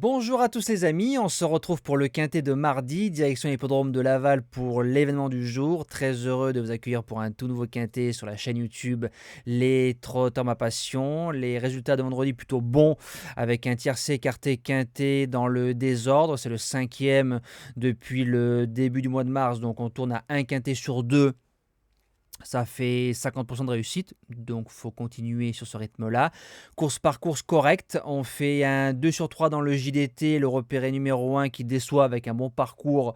Bonjour à tous les amis, on se retrouve pour le quintet de mardi, direction l'hippodrome de Laval pour l'événement du jour. Très heureux de vous accueillir pour un tout nouveau quintet sur la chaîne YouTube Les Trotteurs Ma Passion. Les résultats de vendredi plutôt bons avec un tiercé écarté quintet dans le désordre. C'est le cinquième depuis le début du mois de mars, donc on tourne à un quintet sur deux. Ça fait 50% de réussite, donc il faut continuer sur ce rythme-là. Course par course correcte, on fait un 2 sur 3 dans le JDT, le repéré numéro 1 qui déçoit avec un bon parcours.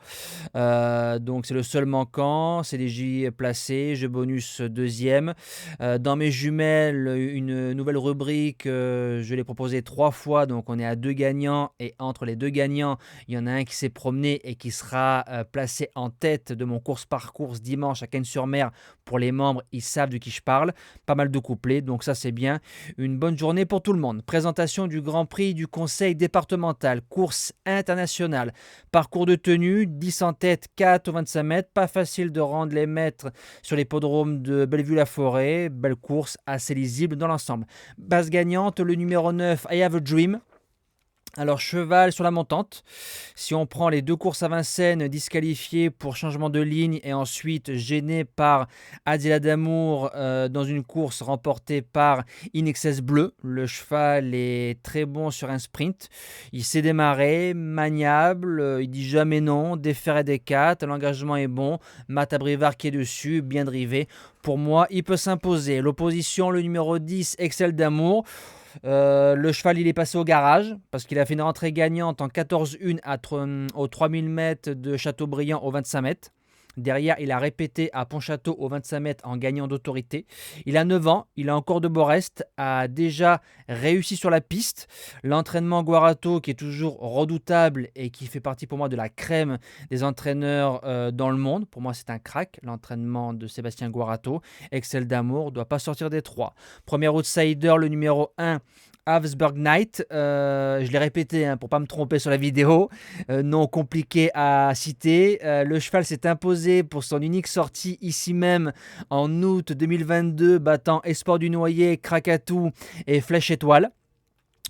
Donc c'est le seul manquant, CDJ placé, jeu bonus deuxième. Dans mes jumelles, une nouvelle rubrique, je l'ai proposée 3 fois, donc on est à 2 gagnants. Et entre les 2 gagnants, il y en a un qui s'est promené et qui sera placé en tête de mon course par course dimanche à Cannes-sur-Mer. Pour les membres, ils savent de qui je parle. Pas mal de couplets, donc ça c'est bien. Une bonne journée pour tout le monde. Présentation du Grand Prix du Conseil départemental, course internationale, parcours de tenue, 10 en tête, 4 au 25 mètres. Pas facile de rendre les mètres sur l'hippodrome de Bellevue-la-Forêt. Belle course, assez lisible dans l'ensemble. Base gagnante, le numéro 9, I Have a Dream. Alors, cheval sur la montante. Si on prend les deux courses à Vincennes, disqualifiées pour changement de ligne et ensuite gêné par Adila d'Amour dans une course remportée par In Excess Bleu, le cheval est très bon sur un sprint. Il sait démarrer, maniable, il dit jamais non, déféré des 4, l'engagement est bon. Matt Abrivard qui est dessus, bien drivé. Pour moi, il peut s'imposer. L'opposition, le numéro 10, Excel d'Amour. Le cheval il est passé au garage parce qu'il a fait une rentrée gagnante en 14-1 aux 3000 mètres de Châteaubriand au 25 mètres. Derrière, il a répété à Pontchâteau au 25 mètres en gagnant d'autorité. Il a 9 ans, il a encore de beaux restes, a déjà réussi sur la piste. L'entraînement Guarato qui est toujours redoutable et qui fait partie pour moi de la crème des entraîneurs dans le monde. Pour moi, c'est un crack, l'entraînement de Sébastien Guarato. Excel d'amour, doit pas sortir des 3. Premier outsider, le numéro 1. Havsburg Knight, je l'ai répété pour pas me tromper sur la vidéo, nom compliqué à citer. Le cheval s'est imposé pour son unique sortie ici même en août 2022, battant Espoir du Noyer, Krakatou et Flèche Étoile.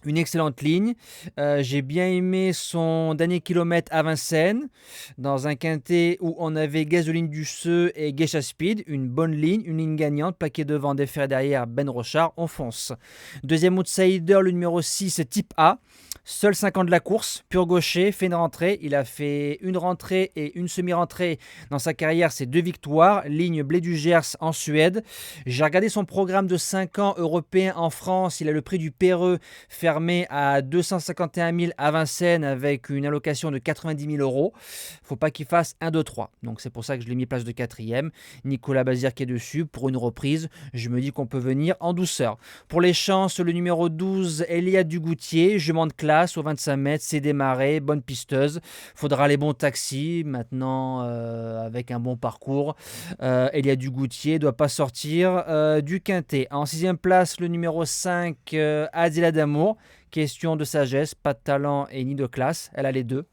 Une excellente ligne. J'ai bien aimé son dernier kilomètre à Vincennes, dans un quintet où on avait Gasoline du Seu et Geisha Speed. Une bonne ligne, une ligne gagnante, plaqué devant, déféré derrière, Ben Rochard, on fonce. Deuxième outsider, le numéro 6, Type A. Seul 5 ans de la course, pur gaucher, fait une rentrée. Il a fait une rentrée et une semi-rentrée dans sa carrière, c'est 2 victoires. Ligne Blé du Gers en Suède. J'ai regardé son programme de 5 ans européen en France. Il a le prix du Perreux fermé à 251 000 à Vincennes avec une allocation de 90 000 euros. Faut pas qu'il fasse 1, 2, 3. Donc c'est pour ça que je l'ai mis place de 4e. Nicolas Bazir qui est dessus pour une reprise. Je me dis qu'on peut venir en douceur. Pour les chances, le numéro 12, Elia Dugoutier, jument de classe au 25 mètres, c'est démarré, bonne pisteuse. Faudra les bons taxis maintenant avec un bon parcours. Elia Dugoutier doit pas sortir du quintet. En 6e place, le numéro 5, Adila d'Amour. Question de sagesse, pas de talent et ni de classe, elle a les deux.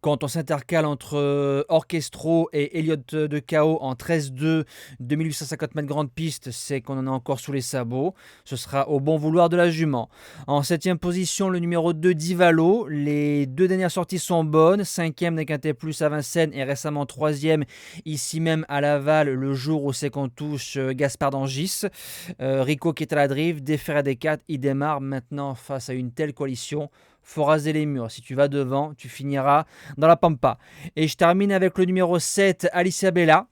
Quand on s'intercale entre Orchestro et Elliott de Chaos en 13-2, 2850 mètres grande piste, c'est qu'on en a encore sous les sabots. Ce sera au bon vouloir de la jument. En 7e position, le numéro 2, Divalo. Les deux dernières sorties sont bonnes. 5e d'un quintet plus à Vincennes et récemment 3e ici même à Laval le jour où c'est qu'on touche Gaspard d'Angis. Rico qui est à la drive, déféré des 4, il démarre maintenant face à une telle coalition. Faut raser les murs. Si tu vas devant, tu finiras dans la pampa. Et je termine avec le numéro 7, Alicia Bella.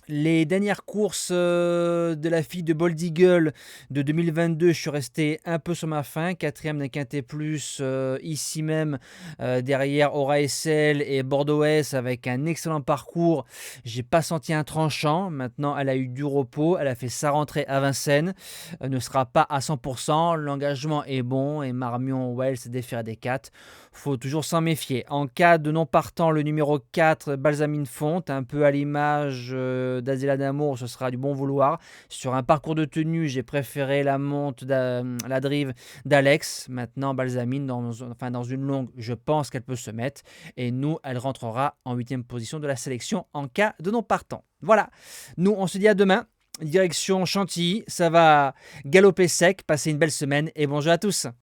Les dernières courses de la fille de Bold Eagle de 2022, je suis resté un peu sur ma faim. 4e d'un quintet plus, ici même, derrière Aura SL et Bordeaux S avec un excellent parcours. J'ai pas senti un tranchant. Maintenant, elle a eu du repos. Elle a fait sa rentrée à Vincennes. Ne sera pas à 100%. L'engagement est bon et Marmion Wells déféré des 4. Faut toujours s'en méfier. En cas de non partant, le numéro 4, Balsamine Fonte, un peu à l'image d'Azela d'Amour, ce sera du bon vouloir. Sur un parcours de tenue, j'ai préféré la drive d'Alex. Maintenant, Balsamine, dans une longue, je pense qu'elle peut se mettre. Et nous, elle rentrera en 8e position de la sélection en cas de non partant. Voilà, nous, on se dit à demain. Direction Chantilly, ça va galoper sec. Passez une belle semaine et bonjour à tous.